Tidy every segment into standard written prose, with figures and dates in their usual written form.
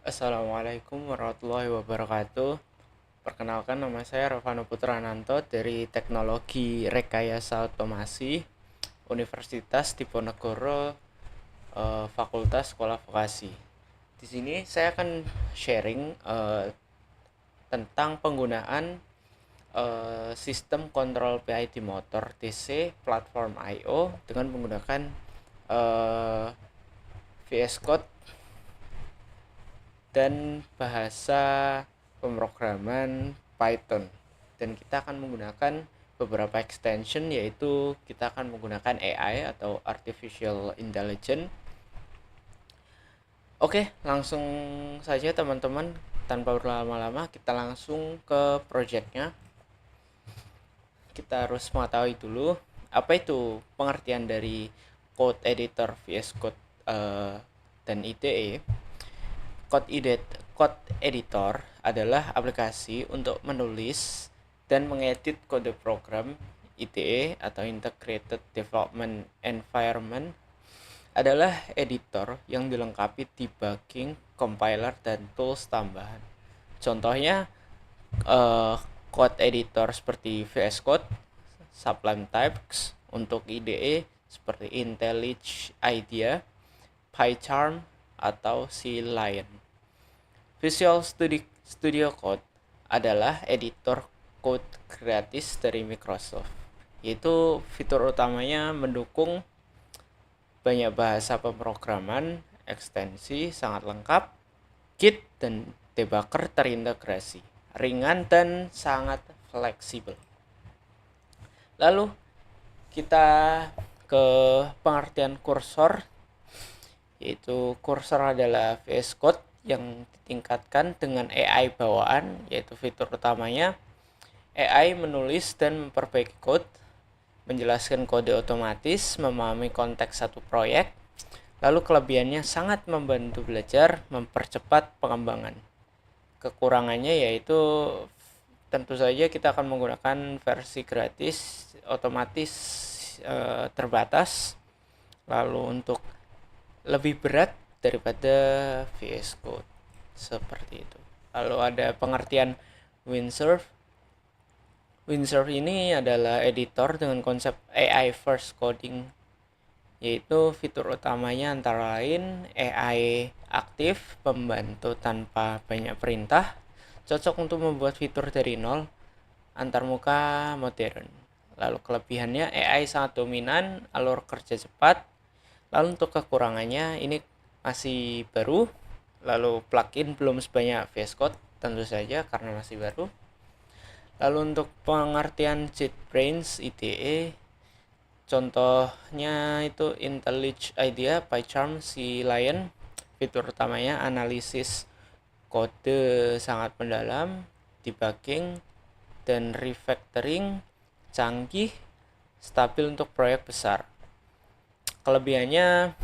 Assalamualaikum warahmatullahi wabarakatuh. Perkenalkan, nama saya Ravano Putrananto dari Teknologi Rekayasa Otomasi Universitas Diponegoro, Fakultas Sekolah Vokasi. Di sini saya akan sharing tentang penggunaan sistem kontrol PID motor DC platform I/O dengan menggunakan VS Code dan bahasa pemrograman Python. Dan kita akan menggunakan beberapa extension, yaitu kita akan menggunakan AI atau Artificial Intelligence. Oke, langsung saja teman-teman, tanpa berlama-lama kita langsung ke projectnya. Kita harus mengetahui dulu apa itu pengertian dari code editor VS Code dan IDE. Code editor adalah aplikasi untuk menulis dan mengedit kode program. IDE atau Integrated Development Environment adalah editor yang dilengkapi debugging, compiler, dan tools tambahan. Contohnya code editor seperti VS Code, Sublime Text untuk IDE seperti IntelliJ IDEA, PyCharm, atau CLion. Visual Studio Code adalah editor code gratis dari Microsoft, yaitu fitur utamanya mendukung banyak bahasa pemrograman, ekstensi sangat lengkap, Git dan debugger terintegrasi, ringan dan sangat fleksibel. Lalu kita ke pengertian kursor, yaitu kursor adalah VS Code yang ditingkatkan dengan AI bawaan, yaitu fitur utamanya AI menulis dan memperbaiki kode, menjelaskan kode otomatis, memahami konteks satu proyek. Lalu kelebihannya sangat membantu belajar, mempercepat pengembangan. Kekurangannya yaitu tentu saja kita akan menggunakan versi gratis, otomatis terbatas. Lalu untuk lebih berat daripada VS Code, seperti itu. Lalu ada pengertian Windsurf. Windsurf ini adalah editor dengan konsep AI first coding, yaitu fitur utamanya antara lain AI aktif, pembantu tanpa banyak perintah, cocok untuk membuat fitur dari nol, antarmuka modern. Lalu kelebihannya AI sangat dominan, alur kerja cepat. Lalu untuk kekurangannya, ini masih baru. Lalu plugin belum sebanyak VS Code, tentu saja karena masih baru. Lalu untuk pengertian JetBrains IDE, contohnya itu IntelliJ IDEA, PyCharm, CLion. Fitur utamanya analisis kode sangat mendalam, debugging, dan refactoring canggih, stabil untuk proyek besar. Kelebihannya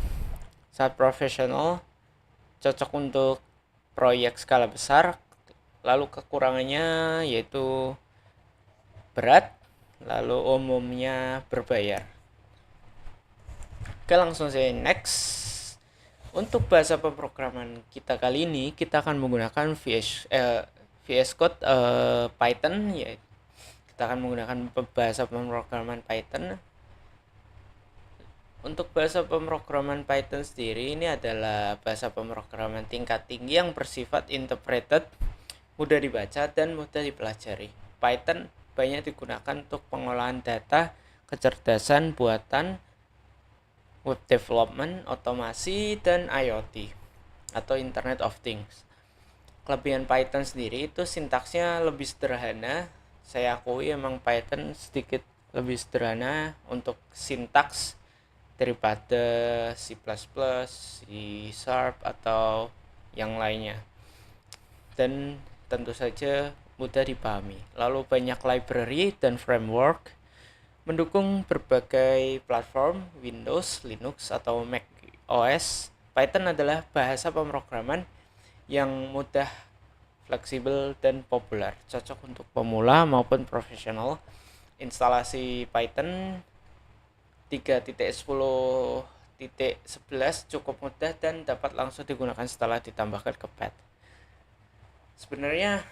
sangat profesional, cocok untuk proyek skala besar. Lalu kekurangannya yaitu berat, lalu umumnya berbayar. Oke, langsung saja next. Untuk bahasa pemrograman kita kali ini, kita akan menggunakan VS Code Python, ya. Kita akan menggunakan bahasa pemrograman Python. Untuk bahasa pemrograman Python sendiri, ini adalah bahasa pemrograman tingkat tinggi yang bersifat interpreted, mudah dibaca dan mudah dipelajari. Python banyak digunakan untuk pengolahan data, kecerdasan buatan, web development, otomasi, dan IoT atau Internet of Things. Kelebihan Python sendiri itu sintaksnya lebih sederhana. Saya akui emang Python sedikit lebih sederhana untuk sintaks daripada C++, C Sharp, atau yang lainnya. Dan tentu saja mudah dipahami. Lalu banyak library dan framework mendukung berbagai platform Windows, Linux, atau Mac OS. Python adalah bahasa pemrograman yang mudah, fleksibel, dan populer, cocok untuk pemula maupun profesional. Instalasi Python 3.10.11 cukup mudah dan dapat langsung digunakan setelah ditambahkan ke pad. Sebenarnya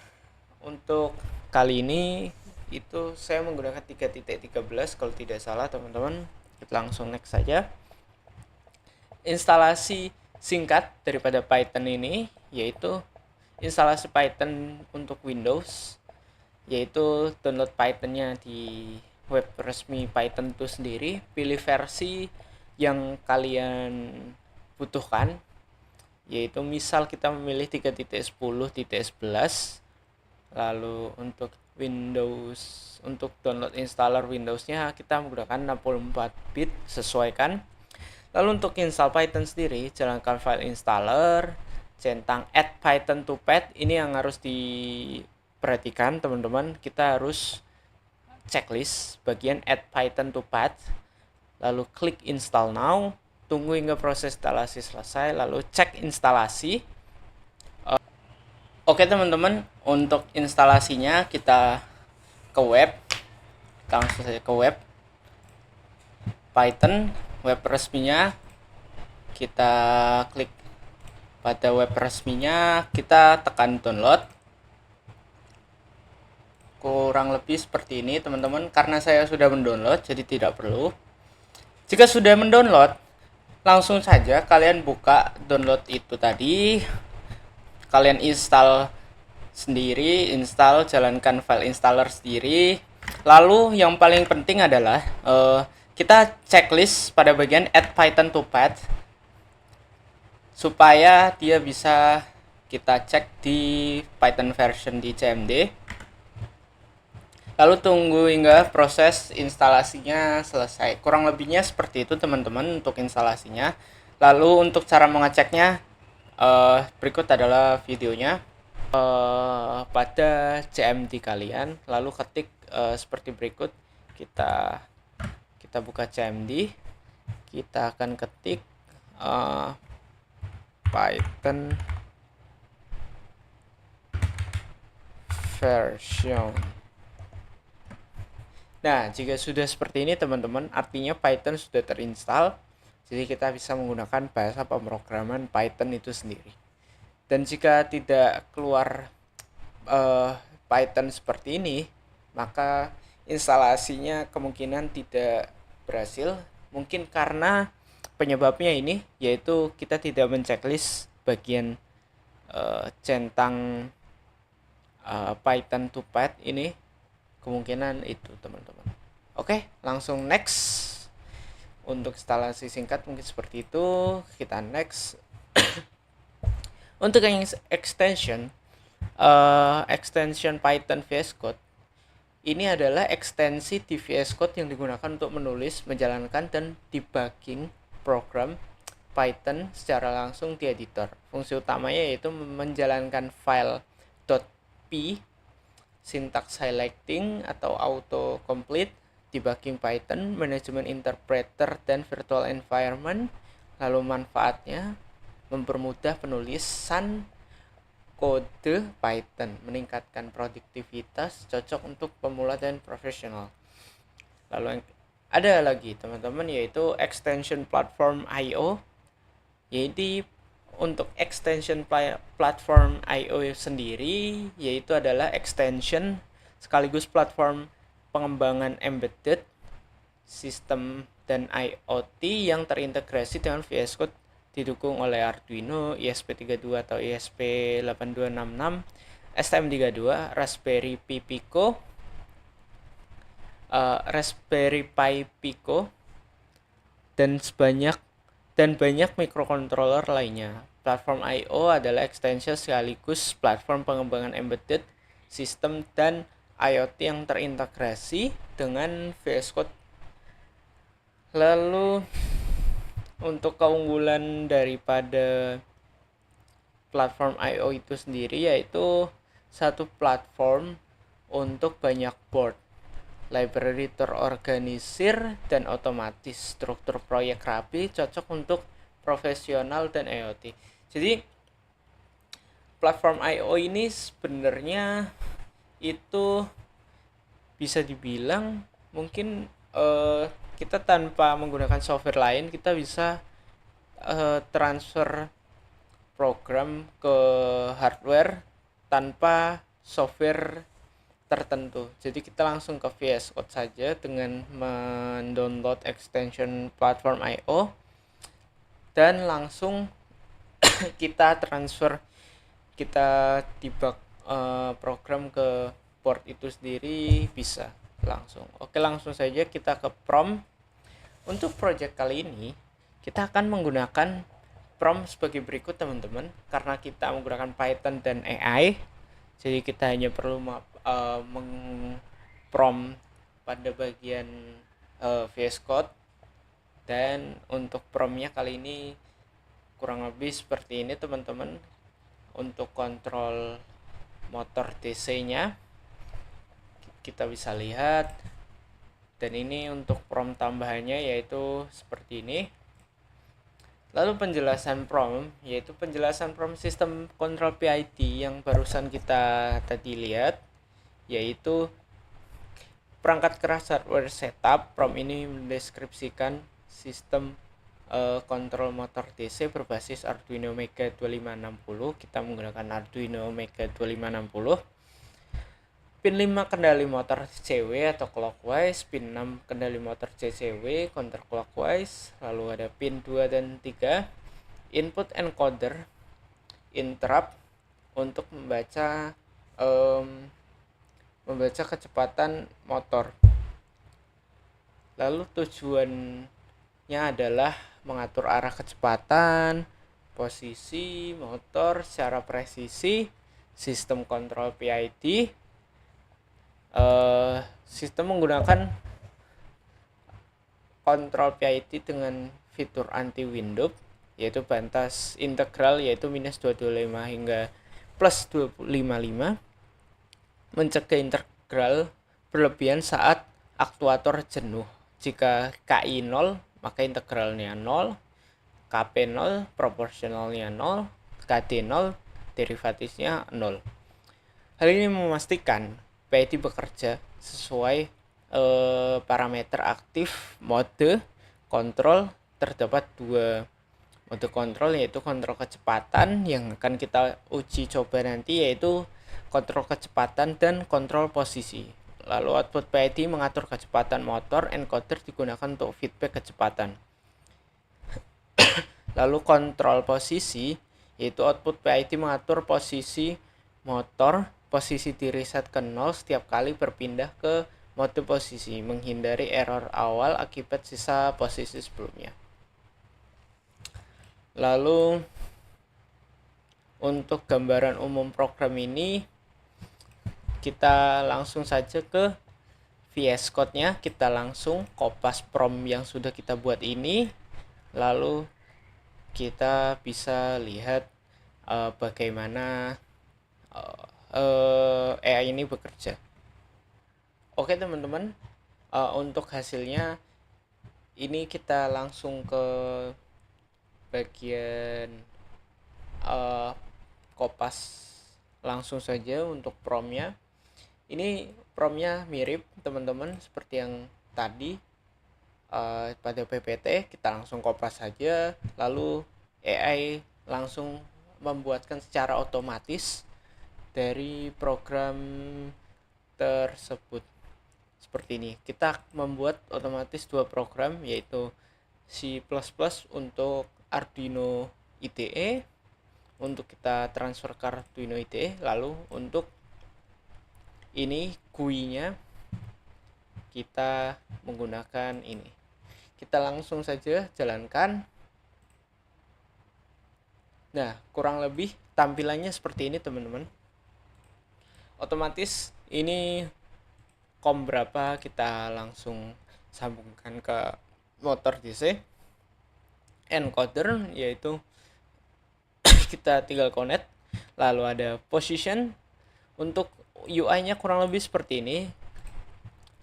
untuk kali ini itu saya menggunakan 3.13 kalau tidak salah teman-teman. Kita langsung next saja. Instalasi singkat daripada Python ini yaitu instalasi Python untuk Windows, yaitu download Pythonnya di web resmi Python itu sendiri, pilih versi yang kalian butuhkan, yaitu misal kita memilih 3.10.11. Lalu untuk Windows, untuk download installer Windowsnya kita menggunakan 64 bit, sesuaikan. Lalu untuk install Python sendiri, jalankan file installer, centang add python to pad. Ini yang harus diperhatikan teman-teman, kita harus checklist bagian add python to pad, lalu klik install now, tunggu hingga proses instalasi selesai, lalu cek instalasi. Oke teman-teman, untuk instalasinya kita ke web, langsung saja ke web Python, web resminya, kita klik pada web resminya, kita tekan download. Kurang lebih seperti ini teman-teman, karena saya sudah mendownload jadi tidak perlu. Jika sudah mendownload, langsung saja kalian buka download itu tadi, kalian install sendiri, jalankan file installer sendiri. Lalu yang paling penting adalah kita checklist pada bagian add python to pad supaya dia bisa kita cek di Python version di CMD. Lalu tunggu hingga proses instalasinya selesai. Kurang lebihnya seperti itu teman-teman untuk instalasinya. Lalu untuk cara mengeceknya, berikut adalah videonya. Pada CMD kalian, lalu ketik seperti berikut. Kita buka CMD, kita akan ketik Python version. Nah, jika sudah seperti ini teman-teman, artinya Python sudah terinstall. Jadi kita bisa menggunakan bahasa pemrograman Python itu sendiri. Dan jika tidak keluar Python seperti ini, maka instalasinya kemungkinan tidak berhasil. Mungkin karena penyebabnya ini, yaitu kita tidak menceklis bagian centang Python to pad ini. Kemungkinan itu teman-teman. Oke, langsung next. Untuk instalasi singkat mungkin seperti itu. Kita next. Untuk yang extension Python VS Code, ini adalah ekstensi di VS Code yang digunakan untuk menulis, menjalankan, dan debugging program Python secara langsung di editor. Fungsi utamanya yaitu menjalankan file .py, syntax highlighting atau autocomplete, debugging Python, manajemen interpreter, dan virtual environment. Lalu manfaatnya mempermudah penulisan kode Python, meningkatkan produktivitas, cocok untuk pemula dan profesional. Lalu ada lagi teman-teman, yaitu extension platform IO. Jadi untuk extension platform IO sendiri, yaitu adalah extension sekaligus platform pengembangan embedded sistem dan IoT yang terintegrasi dengan VS Code, didukung oleh Arduino, ESP32 atau ESP8266, STM32, Raspberry Pi Pico, Raspberry Pi Pico, dan banyak microcontroller lainnya. Platform I/O adalah extension sekaligus platform pengembangan embedded sistem dan IoT yang terintegrasi dengan VS Code. Lalu untuk keunggulan daripada platform I/O itu sendiri, yaitu satu platform untuk banyak board, library terorganisir dan otomatis, struktur proyek rapi, cocok untuk profesional dan IoT. Jadi platform I/O ini sebenarnya itu bisa dibilang mungkin kita tanpa menggunakan software lain, kita bisa transfer program ke hardware tanpa software tertentu. Jadi kita langsung ke VS Code saja dengan mendownload extension platform IO dan langsung kita transfer, kita debug program ke board itu sendiri bisa langsung. Oke, langsung saja kita ke prompt. Untuk project kali ini kita akan menggunakan prompt sebagai berikut teman-teman. Karena kita menggunakan Python dan AI, jadi kita hanya perlu meng-prompt pada bagian VS Code. Dan untuk promptnya kali ini kurang lebih seperti ini teman-teman. Untuk kontrol motor DC nya kita bisa lihat, dan ini untuk prompt tambahannya yaitu seperti ini. Lalu penjelasan prompt, yaitu penjelasan prompt sistem control PID yang barusan kita tadi lihat, yaitu perangkat keras hardware setup. Prompt ini mendeskripsikan sistem kontrol motor DC berbasis Arduino Mega 2560. Kita menggunakan Arduino Mega 2560. Pin 5 kendali motor CW atau clockwise, pin 6 kendali motor CCW counterclockwise, lalu ada pin 2 dan 3 input encoder interrupt untuk membaca kecepatan motor. Lalu tujuannya adalah mengatur arah kecepatan, posisi motor secara presisi, sistem kontrol PID. Sistem menggunakan kontrol PID dengan fitur anti windup, yaitu batas integral yaitu minus 225 hingga plus 255, mencegah integral berlebihan saat aktuator jenuh. Jika KI 0 maka integralnya 0, KP 0 proporsionalnya 0, KD 0 derivatifnya 0. Hal ini memastikan PID bekerja sesuai parameter aktif mode kontrol. Terdapat dua mode kontrol, yaitu kontrol kecepatan yang akan kita uji coba nanti, yaitu kontrol kecepatan dan kontrol posisi. Lalu output PID mengatur kecepatan motor, encoder digunakan untuk feedback kecepatan. Lalu kontrol posisi, yaitu output PID mengatur posisi motor, posisi di reset ke 0 setiap kali berpindah ke mode posisi, menghindari error awal akibat sisa posisi sebelumnya. Lalu untuk gambaran umum program ini, kita langsung saja ke VS Code-nya. Kita langsung kopas prompt yang sudah kita buat ini, lalu kita bisa lihat bagaimana AI ini bekerja. Oke teman-teman, untuk hasilnya ini kita langsung ke bagian kopas langsung saja untuk promptnya. Ini promptnya mirip teman-teman seperti yang tadi pada PPT. Kita langsung kopas saja, lalu AI langsung membuatkan secara otomatis dari program tersebut. Seperti ini, kita membuat otomatis dua program, yaitu C++ untuk Arduino IDE, untuk kita transfer ke Arduino IDE. Lalu untuk ini GUI-nya kita menggunakan ini. Kita langsung saja jalankan. Nah, kurang lebih tampilannya seperti ini teman-teman. Otomatis ini COM berapa kita langsung sambungkan ke motor DC. Encoder yaitu kita tinggal connect. Lalu ada position. Untuk UI-nya kurang lebih seperti ini.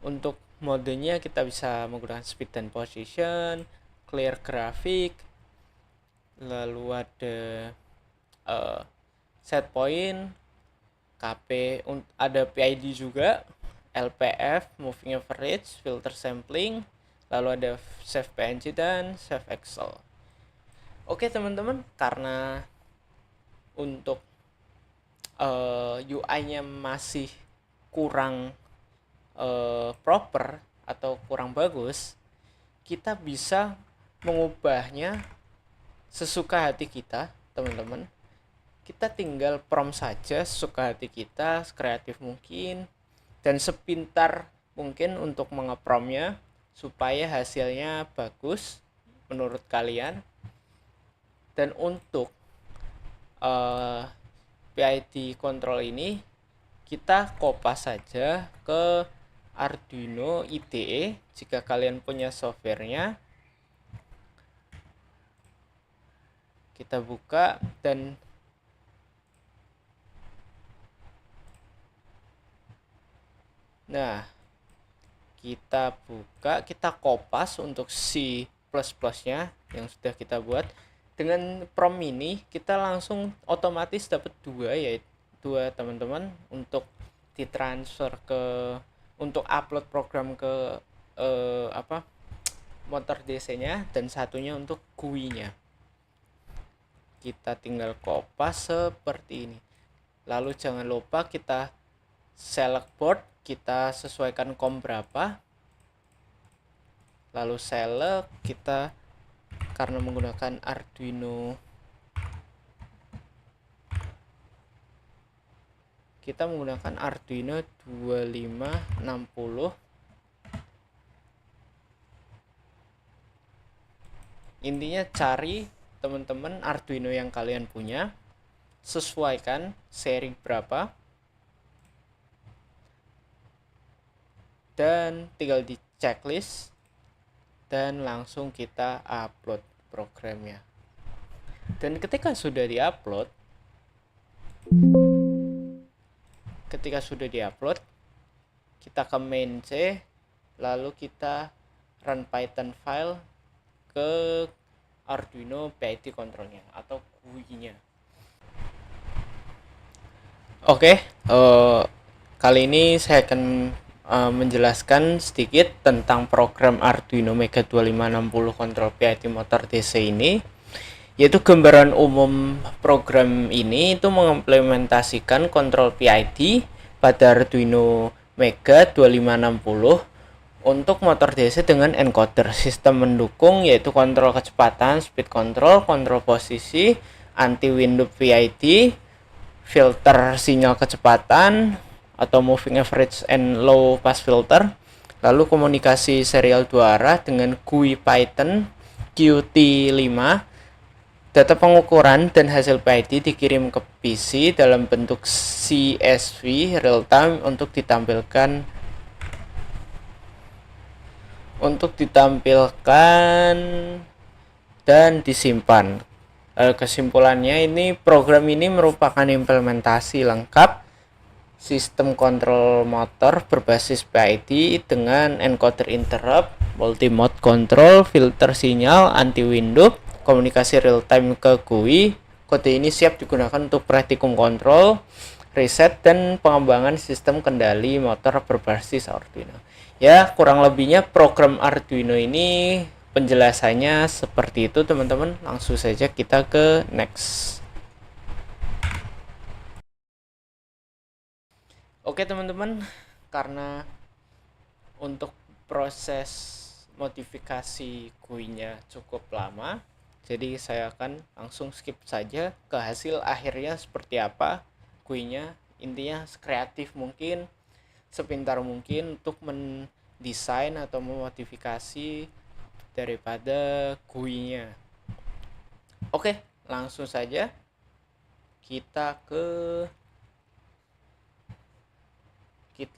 Untuk modenya kita bisa menggunakan speed dan position, clear graphic. Lalu ada set point, KP, ada PID juga, LPF, moving average, filter sampling, lalu ada save PNG dan save Excel. Oke teman-teman, karena untuk UI-nya masih kurang proper atau kurang bagus, kita bisa mengubahnya sesuka hati kita, teman-teman. Kita tinggal prompt saja sesuka hati kita, sekreatif mungkin, dan sepintar mungkin untuk mengepromnya supaya hasilnya bagus menurut kalian. Dan untuk PID control ini kita kopas saja ke Arduino IDE jika kalian punya softwarenya. Kita buka dan nah, kita buka, kita kopas untuk si plus-plusnya yang sudah kita buat. Dengan prompt ini kita langsung otomatis dapat dua teman-teman untuk ditransfer ke untuk upload program ke motor DC-nya, dan satunya untuk GUI-nya. Kita tinggal kopas seperti ini. Lalu jangan lupa kita select board, kita sesuaikan COM berapa. Lalu select, kita karena menggunakan Arduino, kita menggunakan Arduino 2560. Intinya cari teman-teman Arduino yang kalian punya, sesuaikan seri berapa, dan tinggal di checklist dan langsung kita upload programnya. Dan ketika sudah diupload, kita ke main C, lalu kita run Python file ke Arduino PID controlnya atau GUI-nya. Oke, kali ini saya akan menjelaskan sedikit tentang program Arduino Mega 2560 Control PID Motor DC ini, yaitu gambaran umum program ini itu mengimplementasikan kontrol PID pada Arduino Mega 2560 untuk motor DC dengan encoder. Sistem mendukung yaitu kontrol kecepatan, speed control, kontrol posisi, anti windup PID, filter sinyal kecepatan atau moving average and low pass filter, lalu komunikasi serial 2 arah dengan GUI Python Qt5. Data pengukuran dan hasil PID dikirim ke PC dalam bentuk CSV real time untuk ditampilkan dan disimpan. Kesimpulannya, ini program ini merupakan implementasi lengkap sistem kontrol motor berbasis PID dengan encoder interrupt, multi-mode control, filter sinyal, anti-windup, komunikasi real-time ke GUI. Kode ini siap digunakan untuk praktikum kontrol, riset, dan pengembangan sistem kendali motor berbasis Arduino. Ya, kurang lebihnya program Arduino ini penjelasannya seperti itu, teman-teman. Langsung saja kita ke next. Oke teman-teman, karena untuk proses modifikasi GUI-nya cukup lama, jadi saya akan langsung skip saja ke hasil akhirnya seperti apa GUI-nya. Intinya sekreatif mungkin, sepintar mungkin untuk mendesain atau memodifikasi daripada GUI-nya. Oke, langsung saja kita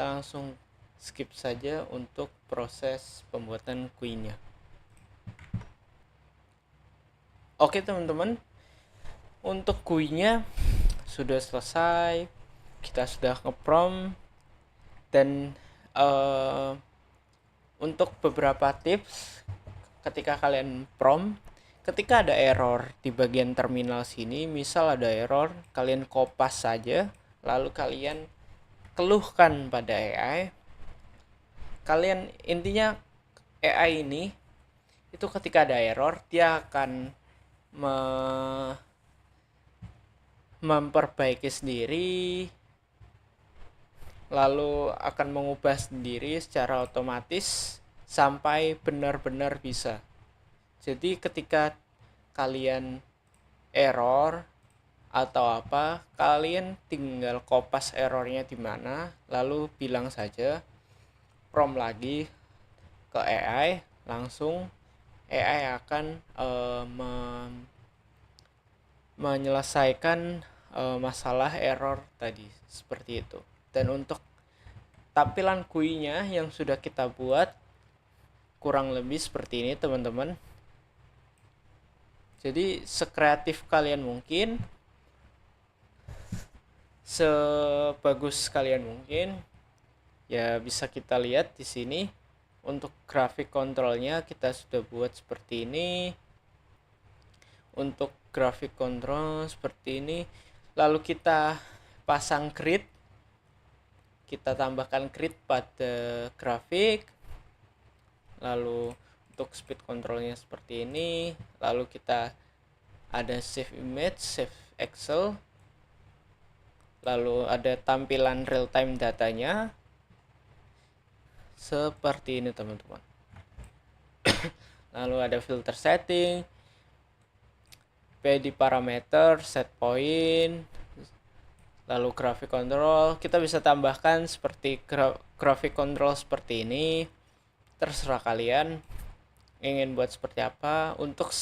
langsung skip saja untuk proses pembuatan GUI-nya. Oke teman-teman, untuk GUI-nya sudah selesai, kita sudah nge-prompt, dan untuk beberapa tips ketika kalian prompt, ketika ada error di bagian terminal sini, misal ada error, kalian kopas saja, lalu kalian keluhkan pada AI. Kalian intinya AI ini itu ketika ada error, dia akan memperbaiki sendiri, lalu akan mengubah sendiri secara otomatis sampai benar-benar bisa. Jadi ketika kalian error atau apa, kalian tinggal kopas errornya di mana, lalu bilang saja prompt lagi ke AI, langsung AI akan menyelesaikan masalah error tadi seperti itu. Dan untuk tampilan GUI-nya yang sudah kita buat kurang lebih seperti ini teman-teman. Jadi sekreatif kalian mungkin, sebagus kalian mungkin. Ya bisa kita lihat di sini untuk grafik kontrolnya kita sudah buat seperti ini. Untuk grafik kontrol seperti ini. Lalu kita pasang grid. Kita tambahkan grid pada grafik. Lalu untuk speed controlnya seperti ini. Lalu kita ada save image, save Excel. Lalu ada tampilan real time datanya. Seperti ini teman-teman. Lalu ada filter setting, PD parameter, set point, lalu graphic control. Kita bisa tambahkan seperti graphic control seperti ini. Terserah kalian ingin buat seperti apa. Untuk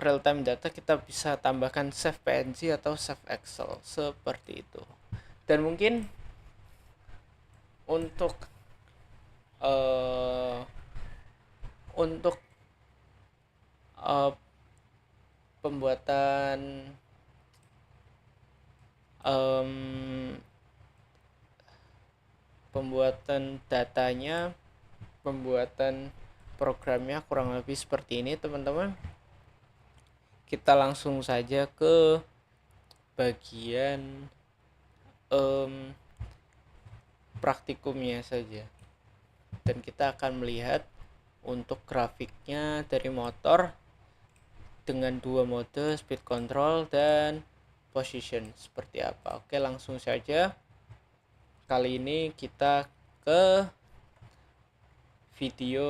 real time data kita bisa tambahkan save PNG atau save Excel seperti itu. Dan mungkin untuk pembuatan datanya, pembuatan programnya kurang lebih seperti ini teman-teman. Kita langsung saja ke bagian praktikumnya saja, dan kita akan melihat untuk grafiknya dari motor dengan dua mode speed control dan position seperti apa. Oke, langsung saja. Kali ini kita ke video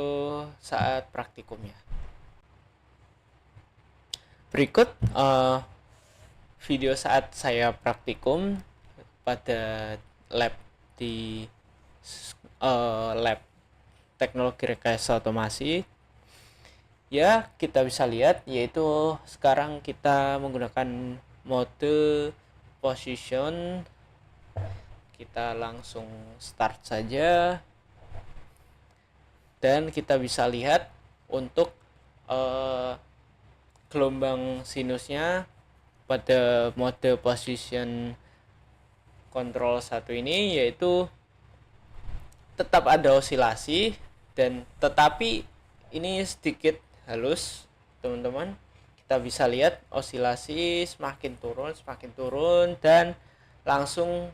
saat praktikumnya. Berikut video saat saya praktikum pada lab di lab teknologi rekayasa otomasi. Ya, kita bisa lihat yaitu sekarang kita menggunakan mode position. Kita langsung start saja. Dan kita bisa lihat untuk gelombang sinusnya pada mode position control 1 ini yaitu tetap ada osilasi, dan tetapi ini sedikit halus teman-teman. Kita bisa lihat osilasi semakin turun dan langsung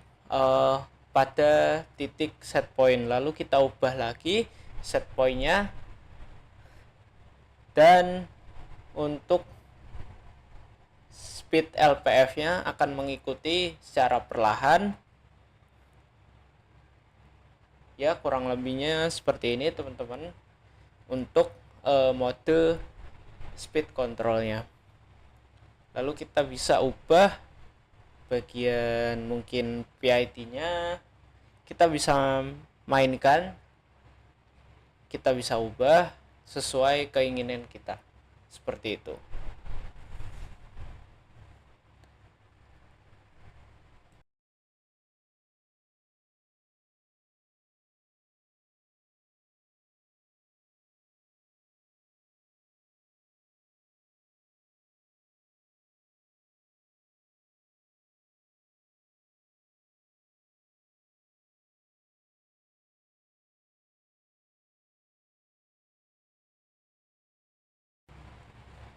pada titik set point. Lalu kita ubah lagi set pointnya, dan untuk speed LPF-nya akan mengikuti secara perlahan. Ya, kurang lebihnya seperti ini teman-teman untuk mode speed controlnya. Lalu kita bisa ubah bagian mungkin PID-nya, kita bisa mainkan, kita bisa ubah sesuai keinginan kita seperti itu.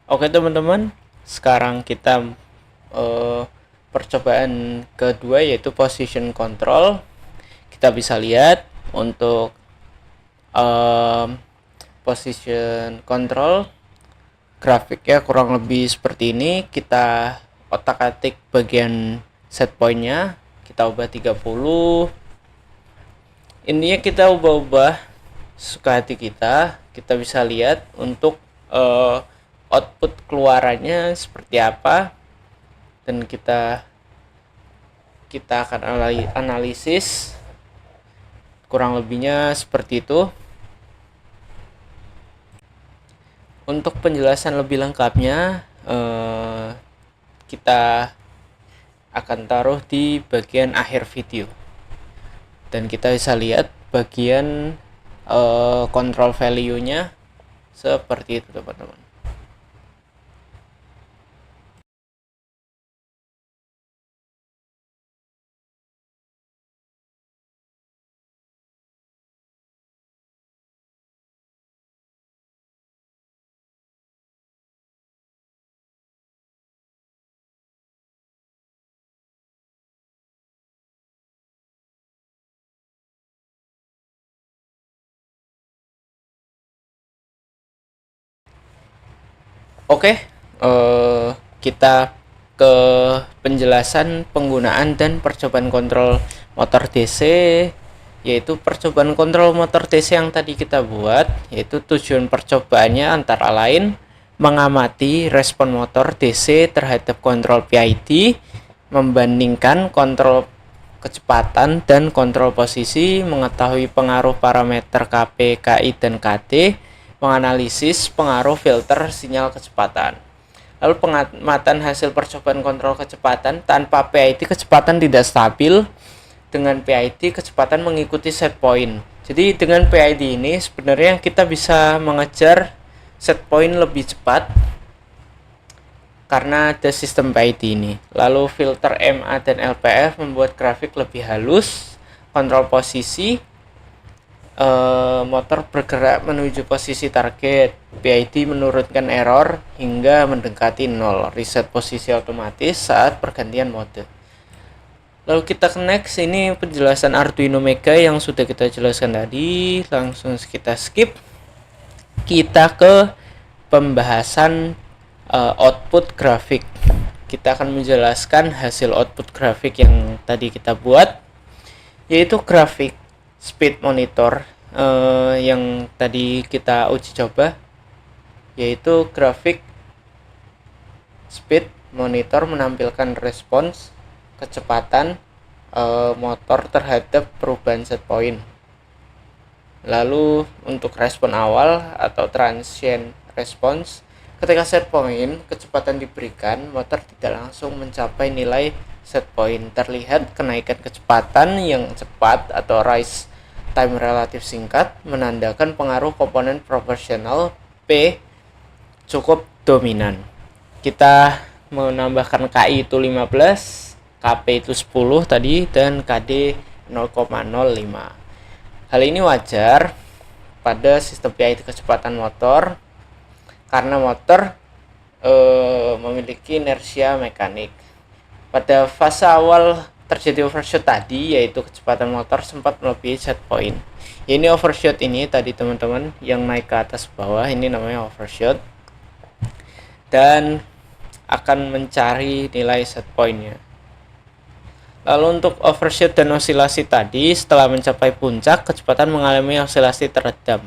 Oke teman-teman, sekarang kita percobaan kedua yaitu position control. Kita bisa lihat untuk position control grafiknya kurang lebih seperti ini. Kita otak-atik bagian set point-nya, kita ubah 30. Intinya kita ubah-ubah suka hati kita bisa lihat untuk output keluarannya seperti apa, dan kita akan analisis kurang lebihnya seperti itu. Untuk penjelasan lebih lengkapnya kita akan taruh di bagian akhir video, dan kita bisa lihat bagian control value-nya seperti itu, teman-teman. Oke, kita ke penjelasan penggunaan dan percobaan kontrol motor DC, yaitu percobaan kontrol motor DC yang tadi kita buat, yaitu tujuan percobaannya antara lain mengamati respon motor DC terhadap kontrol PID, membandingkan kontrol kecepatan dan kontrol posisi, mengetahui pengaruh parameter KP, KI, dan KD, menganalisis pengaruh filter sinyal kecepatan. Lalu pengamatan hasil percobaan kontrol kecepatan tanpa PID, kecepatan tidak stabil. Dengan PID, kecepatan mengikuti set point. Jadi dengan PID ini sebenarnya kita bisa mengejar set point lebih cepat karena ada sistem PID ini. Lalu filter MA dan LPF membuat grafik lebih halus. Kontrol posisi, motor bergerak menuju posisi target. PID menurunkan error hingga mendekati 0. Reset posisi otomatis saat pergantian mode. Lalu kita ke next, ini penjelasan Arduino Mega yang sudah kita jelaskan tadi. Langsung kita skip. Kita ke pembahasan output grafik. Kita akan menjelaskan hasil output grafik yang tadi kita buat, yaitu grafik speed monitor yang tadi kita uji coba, yaitu grafik speed monitor menampilkan respons kecepatan motor terhadap perubahan set point. Lalu untuk respon awal atau transient response, ketika set point kecepatan diberikan, motor tidak langsung mencapai nilai set point. Terlihat kenaikan kecepatan yang cepat atau rise time relatif singkat, menandakan pengaruh komponen proporsional P cukup dominan. Kita menambahkan KI itu 15, KP itu 10 tadi, dan KD 0,05. Hal ini wajar pada sistem PID kecepatan motor karena motor memiliki inersia mekanik. Pada fase awal terjadi overshoot tadi, yaitu kecepatan motor sempat melebihi set point. Ini overshoot ini tadi teman-teman yang naik ke atas bawah, ini namanya overshoot, dan akan mencari nilai set pointnya. Lalu untuk overshoot dan osilasi tadi, setelah mencapai puncak, kecepatan mengalami osilasi teredam,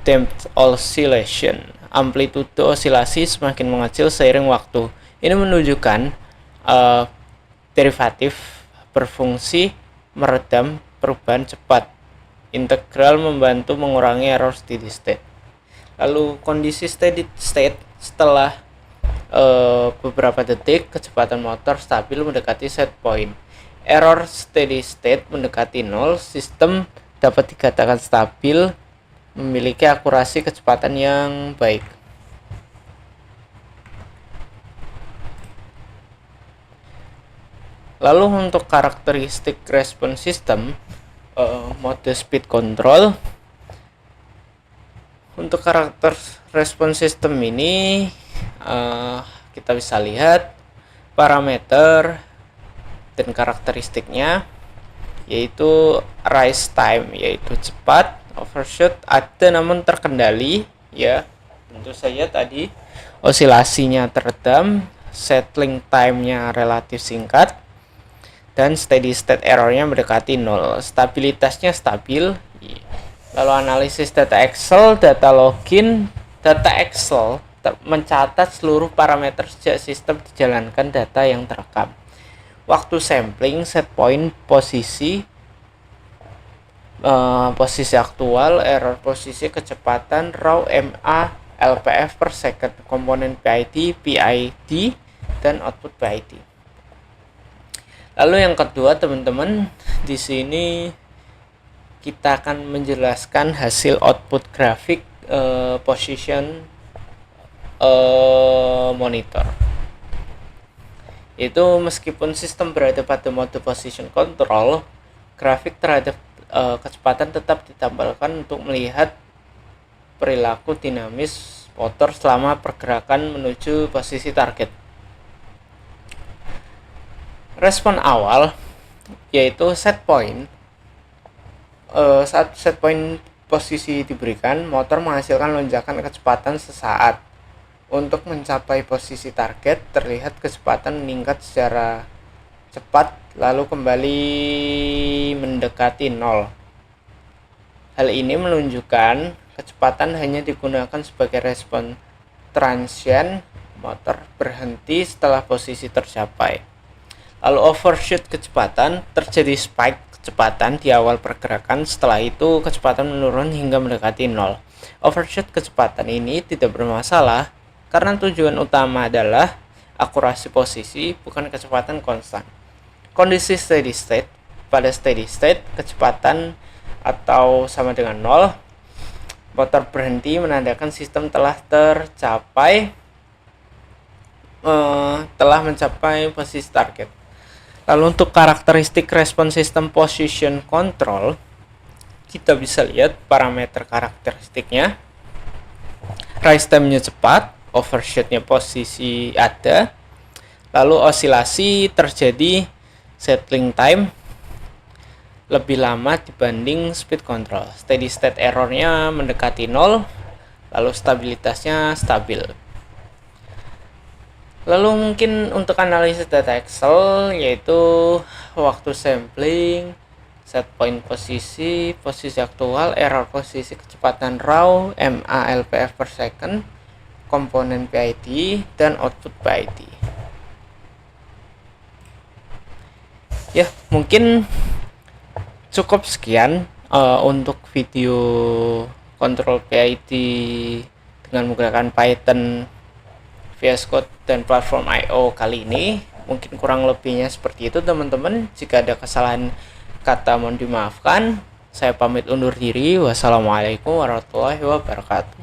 damped oscillation. Amplitude osilasi semakin mengecil seiring waktu. Ini menunjukkan derivatif berfungsi meredam perubahan cepat. Integral membantu mengurangi error steady state. Lalu kondisi steady state setelah beberapa detik, kecepatan motor stabil mendekati set point. Error steady state mendekati 0, sistem dapat dikatakan stabil, memiliki akurasi kecepatan yang baik. Lalu untuk karakteristik respon sistem, mode speed control. Untuk karakter respon sistem ini kita bisa lihat parameter dan karakteristiknya, yaitu rise time, yaitu cepat, overshoot ada namun terkendali, ya tentu saja tadi osilasinya teredam, settling time-nya relatif singkat, dan steady state errornya mendekati 0. Stabilitasnya stabil. Lalu analisis data Excel, data login. Data Excel mencatat seluruh parameter sejak sistem dijalankan data yang terekam. Waktu sampling, set point, posisi aktual, error posisi, kecepatan, raw, MA, LPF per second, komponen PID, dan output PID. Lalu yang kedua, teman-teman, di sini kita akan menjelaskan hasil output grafik position monitor. Itu meskipun sistem berada pada mode position control, grafik terhadap kecepatan tetap ditampilkan untuk melihat perilaku dinamis motor selama pergerakan menuju posisi target. Respon awal yaitu set point. Saat set point posisi diberikan, motor menghasilkan lonjakan kecepatan sesaat. Untuk mencapai posisi target, terlihat kecepatan meningkat secara cepat lalu kembali mendekati 0. Hal ini menunjukkan kecepatan hanya digunakan sebagai respon transient, motor berhenti setelah posisi tercapai. Lalu overshoot kecepatan, terjadi spike kecepatan di awal pergerakan, setelah itu kecepatan menurun hingga mendekati 0. Overshoot kecepatan ini tidak bermasalah karena tujuan utama adalah akurasi posisi, bukan kecepatan konstan. Kondisi steady state, pada steady state kecepatan atau sama dengan 0, motor berhenti menandakan sistem telah mencapai posisi target. Lalu untuk karakteristik respon sistem position control, kita bisa lihat parameter karakteristiknya. Rise time-nya cepat, overshoot-nya posisi ada, lalu osilasi terjadi, settling time lebih lama dibanding speed control. Steady state error-nya mendekati 0, lalu stabilitasnya stabil. Lalu mungkin untuk analisis data Excel yaitu waktu sampling, set point posisi aktual, error posisi, kecepatan raw, MA, LPF per second, komponen PID, dan output PID. Ya, mungkin cukup sekian untuk video kontrol PID dengan menggunakan Python, VS Code, dan platform I/O kali ini. Mungkin kurang lebihnya seperti itu, teman-teman. Jika ada kesalahan kata mohon dimaafkan. Saya pamit undur diri. Wassalamualaikum warahmatullahi wabarakatuh.